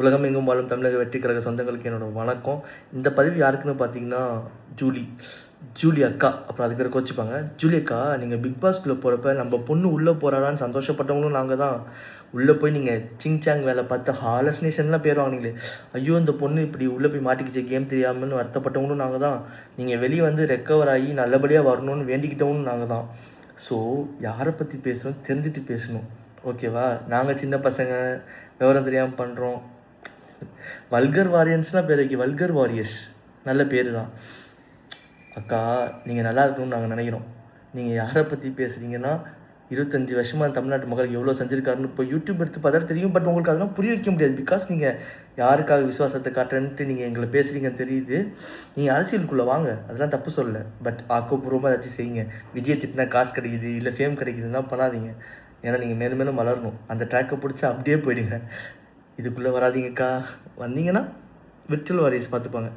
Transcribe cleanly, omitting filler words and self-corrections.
உலகம் எங்கும் வாழும் தமிழக வெற்றி கழக சொந்தங்களுக்கு என்னோடய வணக்கம். இந்த பதிவு யாருக்குன்னு பார்த்தீங்கன்னா, ஜூலி அக்கா, அப்புறம் அதுக்கு பேர் கோச்சிப்பாங்க. ஜூலி அக்கா, நீங்கள் பிக் பாஸ்குள்ளே போகிறப்ப நம்ம பொண்ணு உள்ளே போகிறாளான்னு சந்தோஷப்பட்டவங்களும் நாங்கள் தான். உள்ளே போய் நீங்கள் சிங்சாங் வேலை பார்த்து ஹாலஸ்னேஷன்லாம் பேர் வாங்கினீங்களே, ஐயோ இந்த பொண்ணு இப்படி உள்ளே போய் மாட்டிக்கிச்சு கேம் தெரியாமல்னு வருத்தப்பட்டவங்களும் நாங்கள் தான். நீங்கள் வெளியே வந்து ரெக்கவர் ஆகி நல்லபடியாக வரணும்னு வேண்டிக்கிட்டவங்களும் நாங்கள் தான். ஸோ யாரை பற்றி பேசணும் தெரிஞ்சுட்டு பேசணும், ஓகேவா? நாங்கள் சின்ன பசங்க விவரம் தெரியாமல் பண்ணுறோம். வல்கர் வாரியன்ஸ்லாம் பேர் வைக்க, வல்கர் வாரியர்ஸ் நல்ல பேர் தான். அக்கா, நீங்கள் நல்லா இருக்கணும்னு நாங்கள் நினைக்கிறோம். நீங்கள் யாரை பற்றி பேசுகிறீங்கன்னா, 25 வருஷமாக தமிழ்நாட்டு மக்களுக்கு எவ்வளோ செஞ்சுருக்காருன்னு இப்போ யூடியூப் எடுத்து பார்த்தா தெரியும். பட் உங்களுக்கு அதெல்லாம் புரிய வைக்க முடியாது. பிகாஸ் நீங்கள் யாருக்காக விசுவாசத்தை காட்டுறேன்ட்டு நீங்கள் எங்களை பேசுகிறீங்கன்னு தெரியுது. நீங்கள் அரசியலுக்குள்ளே வாங்க, அதெல்லாம் தப்பு சொல்லலை. பட் ஆக்கப்பூர்வமாக ஏதாச்சும் செய்யுங்க. விஜய் திட்டினா காசு கிடைக்குது, இல்லை ஃபேம் கிடைக்குதுன்னா பண்ணாதீங்க. ஏன்னா நீங்கள் மேலும் மேலும் வளரணும். அந்த ட்ராக்கை பிடிச்சி அப்படியே போயிடுங்க. இதுக்குள்ளே வராதிங்கக்கா. வந்தீங்கன்னா விர்ச்சுவல் வாரியர்ஸ் பார்த்துப்பாங்க.